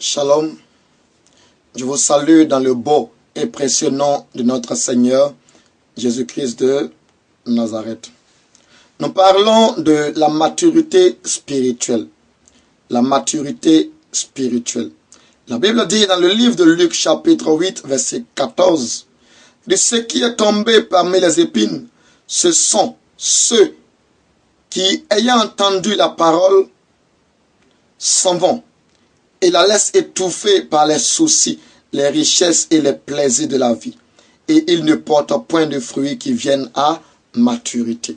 Shalom, je vous salue dans le beau et précieux nom de notre Seigneur Jésus-Christ de Nazareth. Nous parlons de la maturité spirituelle. La maturité spirituelle. La Bible dit dans le livre de Luc chapitre 8 verset 14, « De ce qui est tombé parmi les épines, ce sont ceux qui, ayant entendu la parole, s'en vont et la laissent étouffer par les soucis, les richesses et les plaisirs de la vie. Et ils ne portent point de fruits qui viennent à maturité. »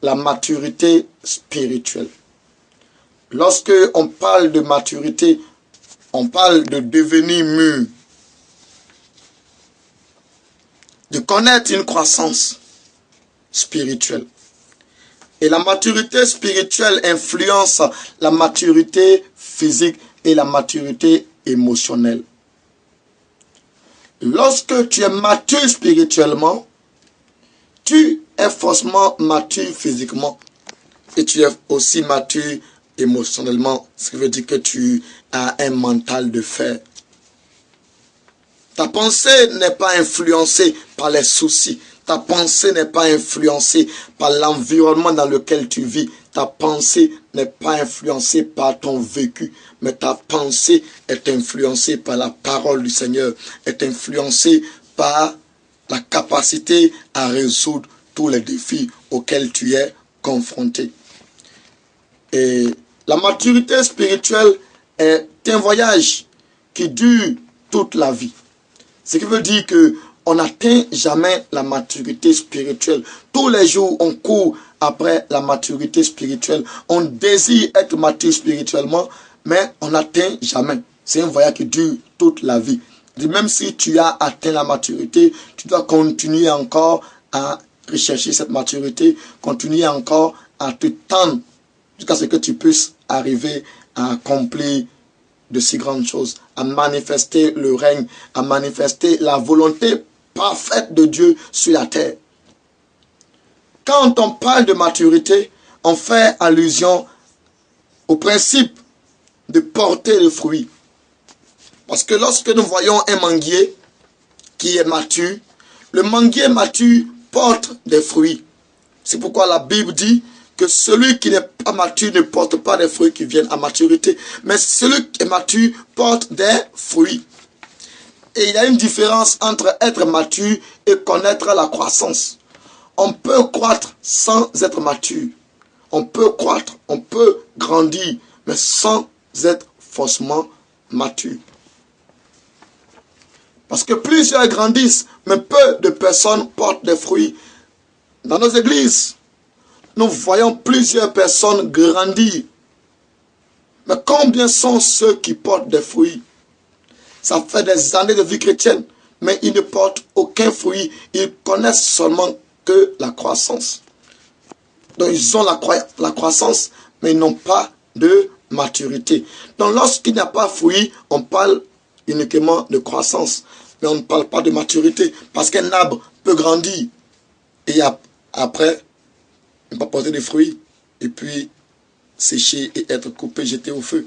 La maturité spirituelle. Lorsque on parle de maturité, on parle de devenir mûr, de connaître une croissance spirituelle. Et la maturité spirituelle influence la maturité physique et la maturité émotionnelle. Lorsque tu es mature spirituellement, tu es forcément mature physiquement et tu es aussi mature émotionnellement, ce qui veut dire que tu as un mental de fer. Ta pensée n'est pas influencée par les soucis. Ta pensée n'est pas influencée par l'environnement dans lequel tu vis. Ta pensée n'est pas influencée par ton vécu, mais ta pensée est influencée par la parole du Seigneur, est influencée par la capacité à résoudre tous les défis auxquels tu es confronté. Et la maturité spirituelle est un voyage qui dure toute la vie. Ce qui veut dire que on n'atteint jamais la maturité spirituelle. Tous les jours, on court après la maturité spirituelle. On désire être mature spirituellement, mais on n'atteint jamais. C'est un voyage qui dure toute la vie. Même si tu as atteint la maturité, tu dois continuer encore à rechercher cette maturité, continuer encore à te tendre jusqu'à ce que tu puisses arriver à accomplir de si grandes choses, à manifester le règne, à manifester la volonté parfaite de Dieu sur la terre. Quand on parle de maturité, on fait allusion au principe de porter le fruit. Parce que lorsque nous voyons un manguier qui est mature, le manguier mature porte des fruits. C'est pourquoi la Bible dit que celui qui n'est pas mature ne porte pas des fruits qui viennent à maturité. Mais celui qui est mature porte des fruits. Et il y a une différence entre être mature et connaître la croissance. On peut croître sans être mature. On peut croître, on peut grandir, mais sans être forcément mature. Parce que plusieurs grandissent, mais peu de personnes portent des fruits. Dans nos églises, nous voyons plusieurs personnes grandir. Mais combien sont ceux qui portent des fruits? Ça fait des années de vie chrétienne, mais ils ne portent aucun fruit. Ils connaissent seulement que la croissance. Donc ils ont la croissance, mais ils n'ont pas de maturité. Donc lorsqu'il n'y a pas de fruit, on parle uniquement de croissance. Mais on ne parle pas de maturité. Parce qu'un arbre peut grandir. Et après, il va porter des fruits. Et puis sécher et être coupé, jeté au feu.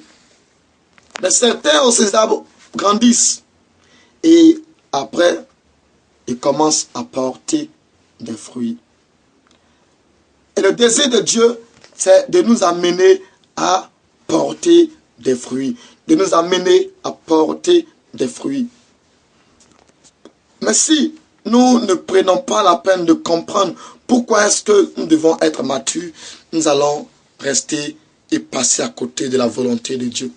Mais certains de ces arbres grandissent. Et après, ils commencent à porter des fruits. Et le désir de Dieu, c'est de nous amener à porter des fruits. De nous amener à porter des fruits. Mais si nous ne prenons pas la peine de comprendre pourquoi est-ce que nous devons être matures, nous allons rester et passer à côté de la volonté de Dieu.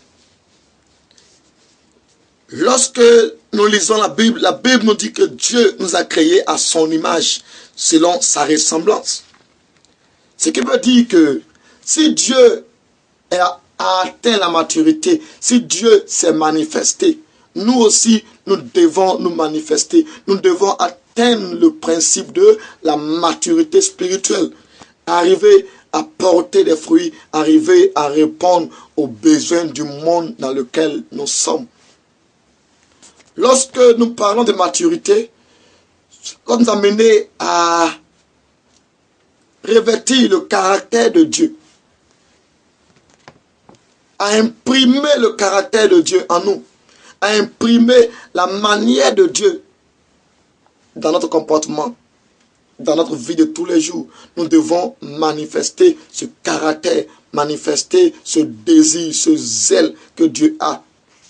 Lorsque nous lisons la Bible nous dit que Dieu nous a créés à son image, selon sa ressemblance. Ce qui veut dire que si Dieu a atteint la maturité, si Dieu s'est manifesté, nous aussi, nous devons nous manifester. Nous devons atteindre le principe de la maturité spirituelle. Arriver à porter des fruits, arriver à répondre aux besoins du monde dans lequel nous sommes. Lorsque nous parlons de maturité, ça nous amène à revêtir le caractère de Dieu. à imprimer le caractère de Dieu en nous, à imprimer la manière de Dieu dans notre comportement, dans notre vie de tous les jours. Nous devons manifester ce caractère, manifester ce désir, ce zèle que Dieu a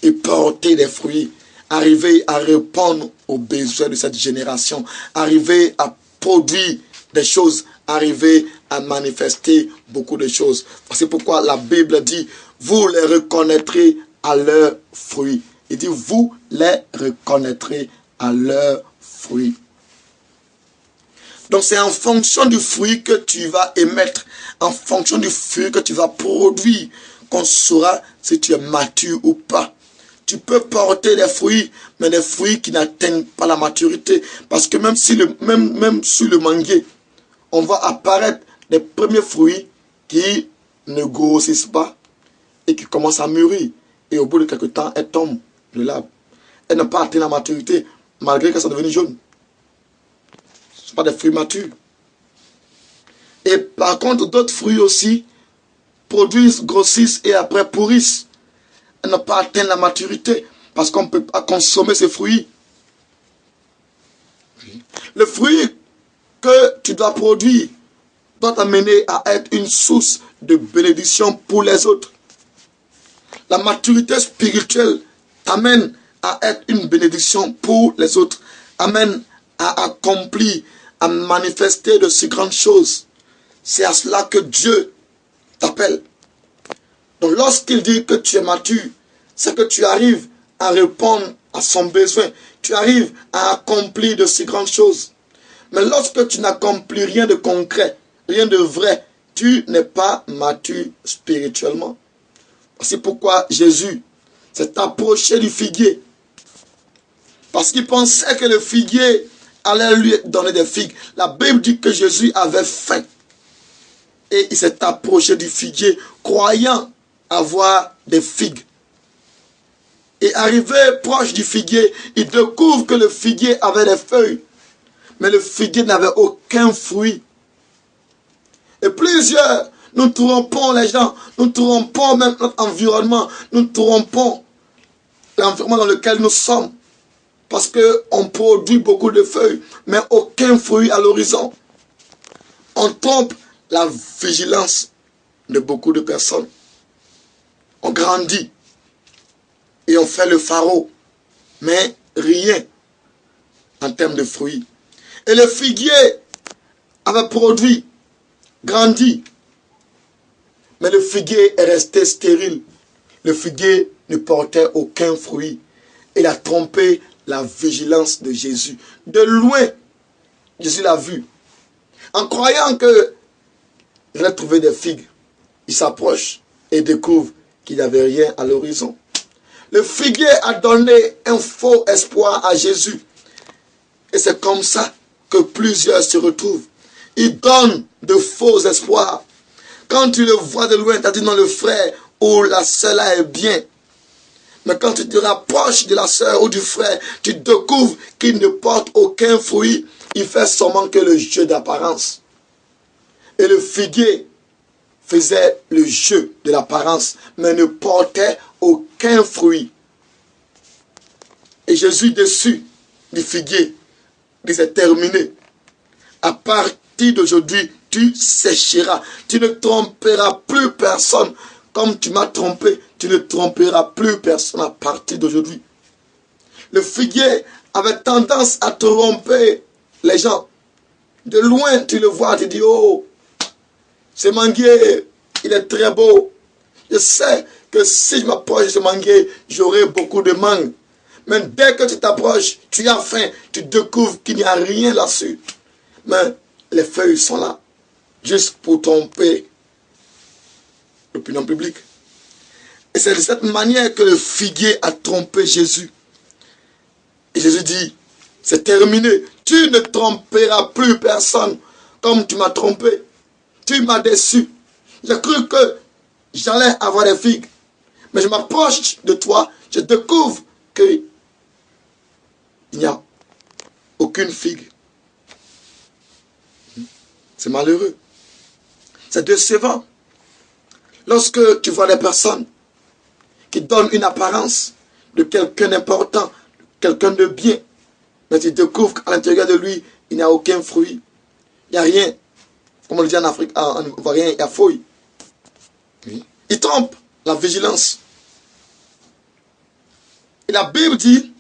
et porter des fruits. Arriver à répondre aux besoins de cette génération. Arriver à produire des choses. Arriver à manifester beaucoup de choses. C'est pourquoi la Bible dit, vous les reconnaîtrez à leurs fruits. Il dit, vous les reconnaîtrez à leurs fruits. Donc c'est en fonction du fruit que tu vas émettre, en fonction du fruit que tu vas produire, qu'on saura si tu es mature ou pas. Tu peux porter des fruits, mais des fruits qui n'atteignent pas la maturité. Parce que même sur le manguier, on va apparaître des premiers fruits qui ne grossissent pas et qui commencent à mûrir. Et au bout de quelques temps, elles tombent de l'arbre. Elles n'ont pas atteint la maturité, malgré qu'elles sont devenues jaunes. Ce ne sont pas des fruits matures. Et par contre, d'autres fruits aussi produisent, grossissent et après pourrissent. Elles n'ont pas atteint la maturité parce qu'on ne peut pas consommer ces fruits. Le fruit que tu dois produire doit t'amener à être une source de bénédiction pour les autres. La maturité spirituelle t'amène à être une bénédiction pour les autres, amène à accomplir, à manifester de si grandes choses. C'est à cela que Dieu t'appelle. Donc lorsqu'il dit que tu es mature, c'est que tu arrives à répondre à son besoin. Tu arrives à accomplir de si grandes choses. Mais lorsque tu n'accomplis rien de concret, rien de vrai, tu n'es pas mature spirituellement. C'est pourquoi Jésus s'est approché du figuier. Parce qu'il pensait que le figuier allait lui donner des figues. La Bible dit que Jésus avait faim. Et il s'est approché du figuier, croyant avoir des figues. Et arrivé proche du figuier, il découvre que le figuier avait des feuilles. Mais le figuier n'avait aucun fruit. Et plusieurs, nous trompons les gens, nous trompons même notre environnement, nous trompons l'environnement dans lequel nous sommes. Parce qu'on produit beaucoup de feuilles, mais aucun fruit à l'horizon. On trompe la vigilance de beaucoup de personnes. On grandit et on fait le pharaon, mais rien en termes de fruits. Et le figuier avait produit, grandi, mais le figuier est resté stérile. Le figuier ne portait aucun fruit. Il a trompé la vigilance de Jésus. De loin, Jésus l'a vu. En croyant que il a trouvé des figues, il s'approche et découvre qu'il n'y avait rien à l'horizon. Le figuier a donné un faux espoir à Jésus. Et c'est comme ça que plusieurs se retrouvent. Ils donnent de faux espoirs. Quand tu le vois de loin, tu as dit non, le frère ou la sœur là est bien. Mais quand tu te rapproches de la sœur ou du frère, tu découvres qu'il ne porte aucun fruit. Il fait seulement que le jeu d'apparence. Et le figuier faisait le jeu de l'apparence, mais ne portait aucun fruit. Et Jésus, déçu du figuier, dit c'est terminé. À partir d'aujourd'hui, tu sécheras. Tu ne tromperas plus personne. Comme tu m'as trompé, tu ne tromperas plus personne à partir d'aujourd'hui. Le figuier avait tendance à tromper les gens. De loin, tu le vois, tu dis, oh, ce manguier, il est très beau. Je sais que si je m'approche de ce manguier, j'aurai beaucoup de mangue. Mais dès que tu t'approches, tu as faim, tu découvres qu'il n'y a rien là-dessus. Mais les feuilles sont là, juste pour tromper l'opinion publique. Et c'est de cette manière que le figuier a trompé Jésus. Et Jésus dit, c'est terminé. Tu ne tromperas plus personne comme tu m'as trompé. Tu m'as déçu. J'ai cru que j'allais avoir des figues. Mais je m'approche de toi, je découvre qu'il n'y a aucune figue. C'est malheureux. C'est décevant. Lorsque tu vois des personnes qui donne une apparence de quelqu'un d'important, quelqu'un de bien. Mais tu découvres qu'à l'intérieur de lui, il n'y a aucun fruit. Il n'y a rien. Comme on le dit en Afrique, en Ivoirien, il y a fouille. Oui. Il trompe la vigilance. Et la Bible dit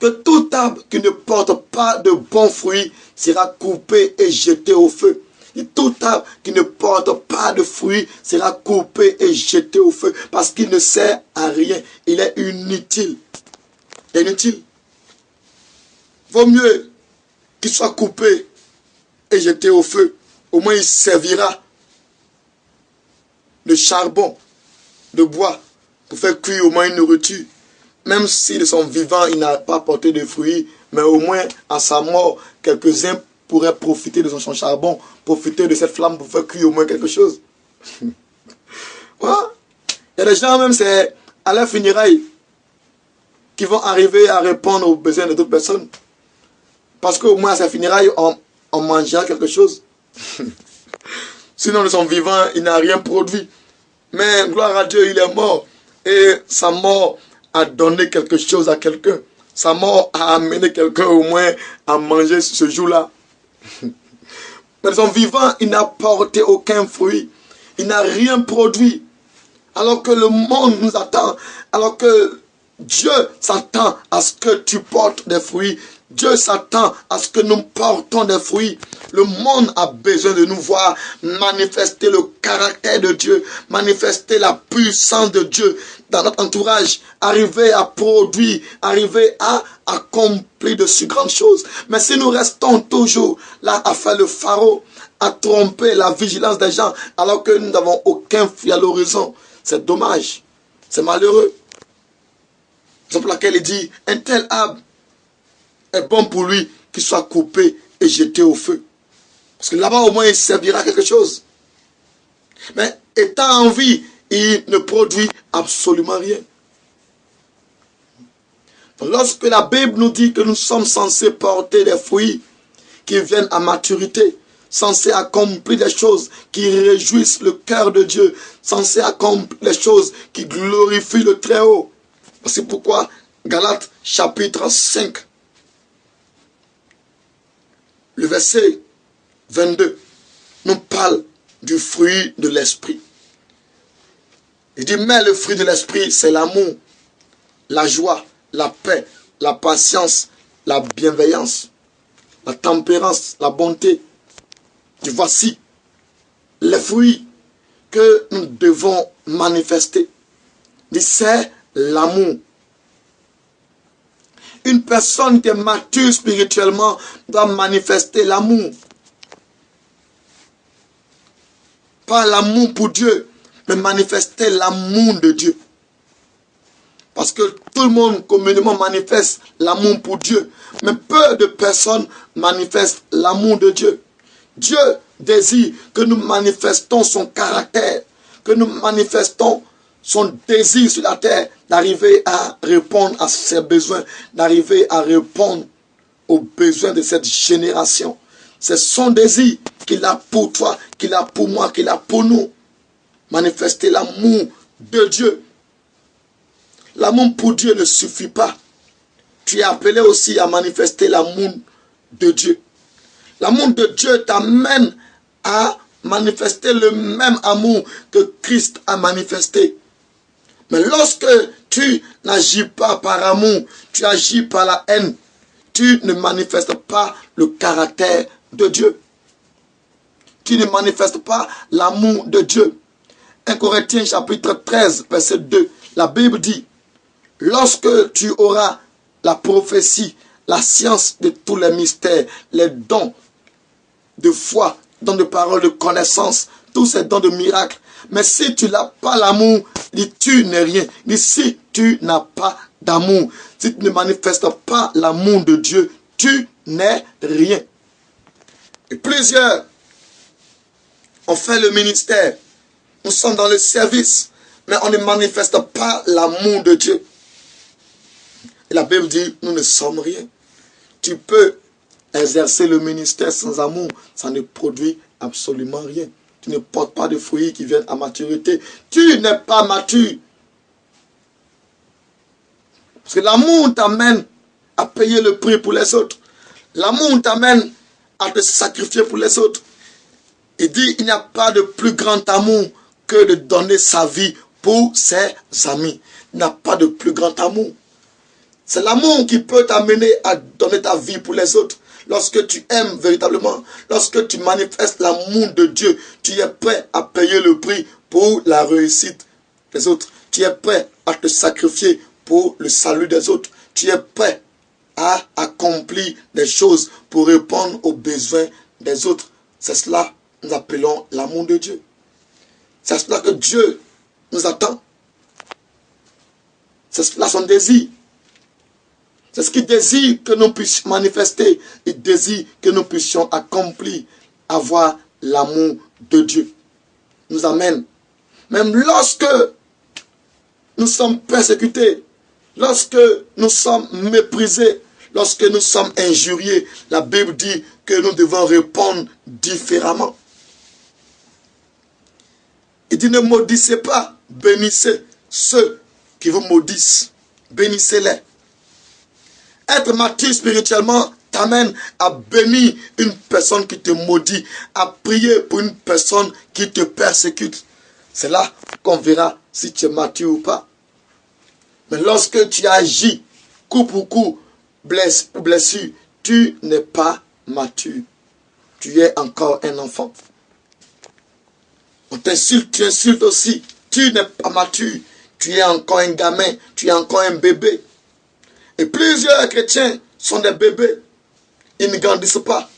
que tout arbre qui ne porte pas de bons fruits sera coupé et jeté au feu. Et tout arbre qui ne porte pas de fruits sera coupé et jeté au feu parce qu'il ne sert à rien. Il est inutile. Inutile. Vaut mieux qu'il soit coupé et jeté au feu. Au moins il servira de charbon, de bois, pour faire cuire au moins une nourriture. Même si de son vivant, il n'a pas porté de fruits, mais au moins à sa mort, quelques-uns pourraient profiter de son charbon, profiter de cette flamme pour faire cuire au moins quelque chose. Voilà. Il y a des gens, même c'est à leur funérailles, qui vont arriver à répondre aux besoins de d'autres personnes. Parce qu'au moins à sa funérailles, on mangera quelque chose. Sinon, de son vivant, il n'a rien produit. Mais gloire à Dieu, il est mort. Et sa mort a donné quelque chose à quelqu'un. Sa mort a amené quelqu'un au moins à manger ce jour-là. Mais de son vivant, il n'a porté aucun fruit. Il n'a rien produit. Alors que le monde nous attend. Alors que Dieu s'attend à ce que tu portes des fruits. Dieu s'attend à ce que nous portons des fruits. Le monde a besoin de nous voir manifester le caractère de Dieu, manifester la puissance de Dieu dans notre entourage, arriver à produire, arriver à accomplir de si grandes choses. Mais si nous restons toujours là à faire le pharaon, à tromper la vigilance des gens, alors que nous n'avons aucun fruit à l'horizon, c'est dommage, c'est malheureux. C'est pour laquelle il dit, un tel arbre est bon pour lui qu'il soit coupé et jeté au feu. Parce que là-bas, au moins, il servira quelque chose. Mais étant en vie, il ne produit absolument rien. Donc, lorsque la Bible nous dit que nous sommes censés porter des fruits qui viennent à maturité, censés accomplir des choses qui réjouissent le cœur de Dieu, censés accomplir des choses qui glorifient le Très-Haut. C'est pourquoi Galates chapitre 5, le verset 22, nous parle du fruit de l'esprit. Il dit, mais le fruit de l'esprit, c'est l'amour, la joie, la paix, la patience, la bienveillance, la tempérance, la bonté. Et voici les fruits que nous devons manifester. Il dit, c'est l'amour. Une personne qui est mature spirituellement doit manifester l'amour. Pas l'amour pour Dieu, mais manifester l'amour de Dieu. Parce que tout le monde communément manifeste l'amour pour Dieu. Mais peu de personnes manifestent l'amour de Dieu. Dieu désire que nous manifestons son caractère, que nous manifestons son désir sur la terre, d'arriver à répondre à ses besoins, d'arriver à répondre aux besoins de cette génération. C'est son désir qu'il a pour toi, qu'il a pour moi, qu'il a pour nous. Manifester l'amour de Dieu. L'amour pour Dieu ne suffit pas. Tu es appelé aussi à manifester l'amour de Dieu. L'amour de Dieu t'amène à manifester le même amour que Christ a manifesté. Mais lorsque tu n'agis pas par amour, tu agis par la haine, tu ne manifestes pas le caractère de Dieu. Tu ne manifestes pas l'amour de Dieu. 1 Corinthiens chapitre 13, verset 2, la Bible dit, lorsque tu auras la prophétie, la science de tous les mystères, les dons de foi, dons de parole, de connaissance, tous ces dons de miracles, mais si tu n'as pas l'amour, tu n'es rien. Si tu n'as pas d'amour, si tu ne manifestes pas l'amour de Dieu, tu n'es rien. Et plusieurs ont fait le ministère. Nous sommes dans le service, mais on ne manifeste pas l'amour de Dieu. Et la Bible dit, nous ne sommes rien. Tu peux exercer le ministère sans amour, ça ne produit absolument rien. qui ne portent pas de fruits, qui viennent à maturité. Tu n'es pas mature. Parce que l'amour t'amène à payer le prix pour les autres. L'amour t'amène à te sacrifier pour les autres. Il dit, il n'y a pas de plus grand amour que de donner sa vie pour ses amis. Il n'y a pas de plus grand amour. C'est l'amour qui peut t'amener à donner ta vie pour les autres. Lorsque tu aimes véritablement, lorsque tu manifestes l'amour de Dieu, tu es prêt à payer le prix pour la réussite des autres. Tu es prêt à te sacrifier pour le salut des autres. Tu es prêt à accomplir des choses pour répondre aux besoins des autres. C'est cela que nous appelons l'amour de Dieu. C'est cela que Dieu nous attend. C'est cela son désir. C'est ce qu'il désire que nous puissions manifester. Il désire que nous puissions accomplir, avoir l'amour de Dieu. Il nous amène. Même lorsque nous sommes persécutés, lorsque nous sommes méprisés, lorsque nous sommes injuriés, la Bible dit que nous devons répondre différemment. Il dit ne maudissez pas, bénissez ceux qui vous maudissent. Bénissez-les. Être mature spirituellement t'amène à bénir une personne qui te maudit, à prier pour une personne qui te persécute. C'est là qu'on verra si tu es mature ou pas. Mais lorsque tu agis coup pour coup, blessure, tu n'es pas mature. Tu es encore un enfant. On t'insulte, tu insultes aussi. Tu n'es pas mature. Tu es encore un gamin, tu es encore un bébé. Et plusieurs chrétiens sont des bébés. Ils ne grandissent pas.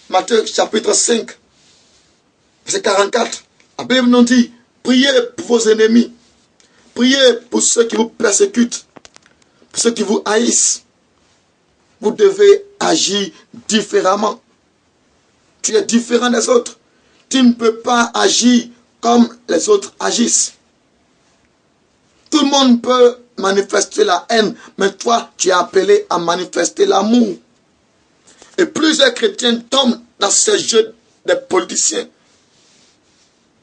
Matthieu chapitre 5, verset 44. La Bible nous dit, priez pour vos ennemis. Priez pour ceux qui vous persécutent. Pour ceux qui vous haïssent. Vous devez agir différemment. Tu es différent des autres. Tu ne peux pas agir comme les autres agissent. Tout le monde peut manifester la haine, mais toi, tu es appelé à manifester l'amour. Et plusieurs chrétiens tombent dans ces jeux des politiciens.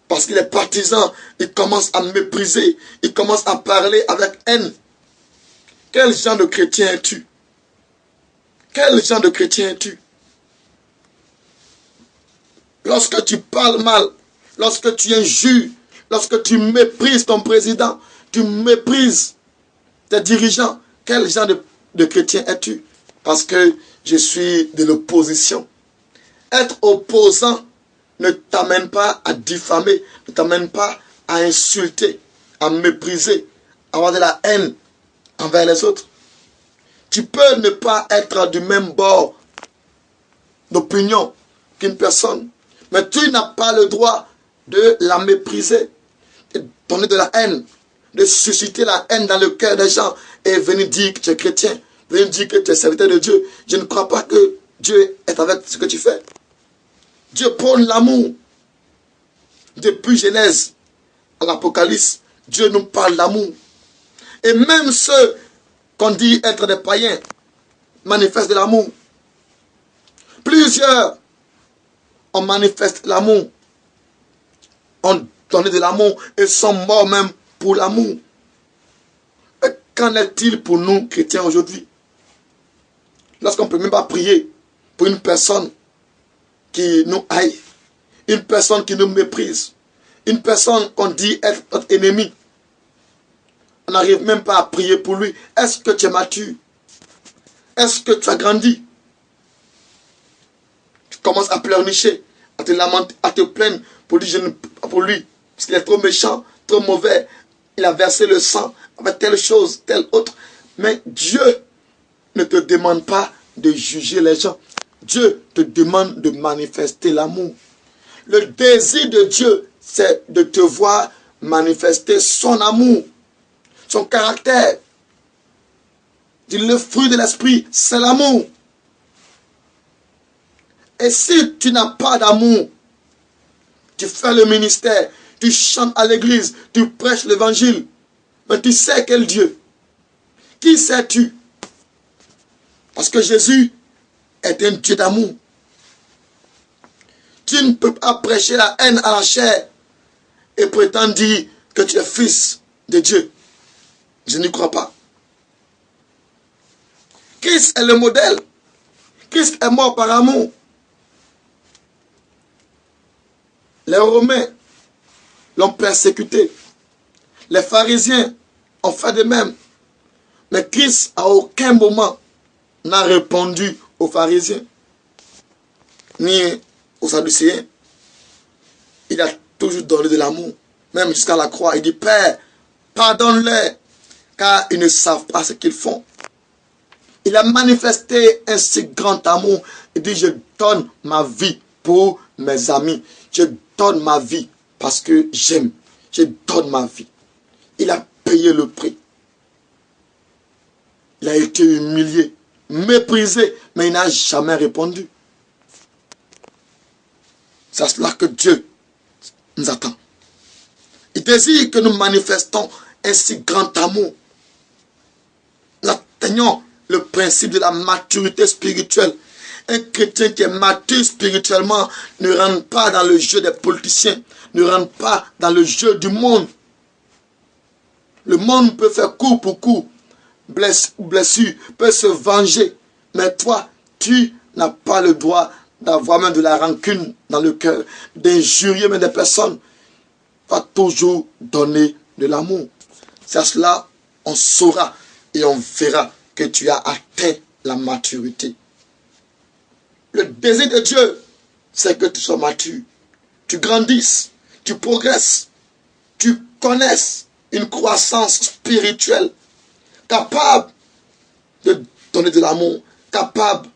Parce que les partisans, ils commencent à mépriser, ils commencent à parler avec haine. Quel genre de chrétien es-tu? Quel genre de chrétien es-tu? Lorsque tu parles mal, lorsque tu injures, lorsque tu méprises ton président, tu méprises tes dirigeants, quel genre de chrétien es-tu? Parce que je suis de l'opposition. Être opposant ne t'amène pas à diffamer, ne t'amène pas à insulter, à mépriser, à avoir de la haine envers les autres. Tu peux ne pas être du même bord d'opinion qu'une personne, mais tu n'as pas le droit de la mépriser, de donner de la haine, de susciter la haine dans le cœur des gens et venir dire que tu es chrétien, venir dire que tu es serviteur de Dieu. Je ne crois pas que Dieu est avec ce que tu fais. Dieu prône l'amour. Depuis Genèse à l'Apocalypse, Dieu nous parle d'amour. Et même ceux qu'on dit être des païens manifestent de l'amour. Plusieurs ont manifesté l'amour, ont donné de l'amour et sont morts même pour l'amour. Qu'en est-il pour nous, chrétiens, aujourd'hui? Lorsqu'on ne peut même pas prier pour une personne qui nous haït, une personne qui nous méprise, une personne qu'on dit être notre ennemi. On n'arrive même pas à prier pour lui. Est-ce que tu es mature? Est-ce que tu as grandi? Tu commences à pleurnicher, à te lamenter, à te plaindre pour lui, parce qu'il est trop méchant, trop mauvais. Il a versé le sang avec telle chose, telle autre. Mais Dieu ne te demande pas de juger les gens. Dieu te demande de manifester l'amour. Le désir de Dieu, c'est de te voir manifester son amour, son caractère. Le fruit de l'esprit, c'est l'amour. Et si tu n'as pas d'amour, tu fais le ministère, tu chantes à l'église, tu prêches l'évangile, mais tu sais quel Dieu? Qui sais-tu? Parce que Jésus est un Dieu d'amour. Tu ne peux pas prêcher la haine à la chair et prétendre dire que tu es fils de Dieu. Je n'y crois pas. Christ est le modèle. Christ est mort par amour. Les Romains l'ont persécuté. Les pharisiens ont fait de même. Mais Christ, à aucun moment, n'a répondu aux pharisiens, ni aux sadducéens. Il a toujours donné de l'amour, même jusqu'à la croix. Il dit, Père, pardonne-les, car ils ne savent pas ce qu'ils font. Il a manifesté un si grand amour. Il dit, je donne ma vie pour mes amis. Je donne ma vie parce que j'aime. Je donne ma vie. Il a payé le prix. Il a été humilié, méprisé, mais il n'a jamais répondu. C'est à cela que Dieu nous attend. Il désire que nous manifestons un si grand amour. Nous atteignons le principe de la maturité spirituelle. Un chrétien qui est mature spirituellement ne rentre pas dans le jeu des politiciens, ne rentre pas dans le jeu du monde. Le monde peut faire coup pour coup, blessure, peut se venger. Mais toi, tu n'as pas le droit d'avoir même de la rancune dans le cœur, d'injurier même des personnes. Tu vas toujours donner de l'amour. C'est à cela on saura et on verra que tu as atteint la maturité. Le désir de Dieu, c'est que tu sois mature. Tu grandisses, tu progresses, tu connaisses une croissance spirituelle, capable de donner de l'amour, capable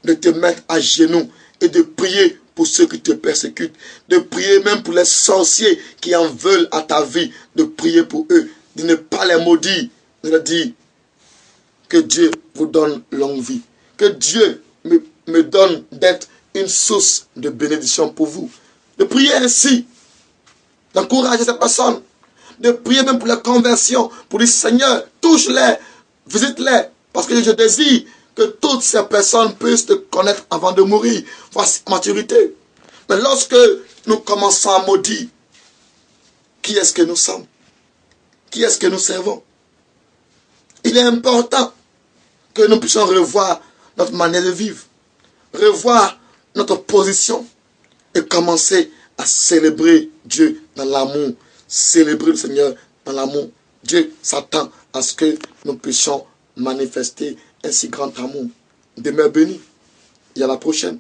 de te mettre à genoux et de prier pour ceux qui te persécutent, de prier même pour les sorciers qui en veulent à ta vie, de prier pour eux, de ne pas les maudire, de leur dire que Dieu vous donne longue vie, que Dieu me donne d'être une source de bénédiction pour vous. De prier ainsi, d'encourager ces personnes, de prier même pour la conversion, pour dire Seigneur, touche-les, visite-les, parce que je désire que toutes ces personnes puissent te connaître avant de mourir. Voici la maturité. Mais lorsque nous commençons à maudire, qui est-ce que nous sommes? Qui est-ce que nous servons? Il est important que nous puissions revoir notre manière de vivre, revoir notre position et commencer à célébrer Dieu dans l'amour, célébrer le Seigneur dans l'amour. Dieu s'attend à ce que nous puissions manifester un si grand amour. Demeure béni et à la prochaine.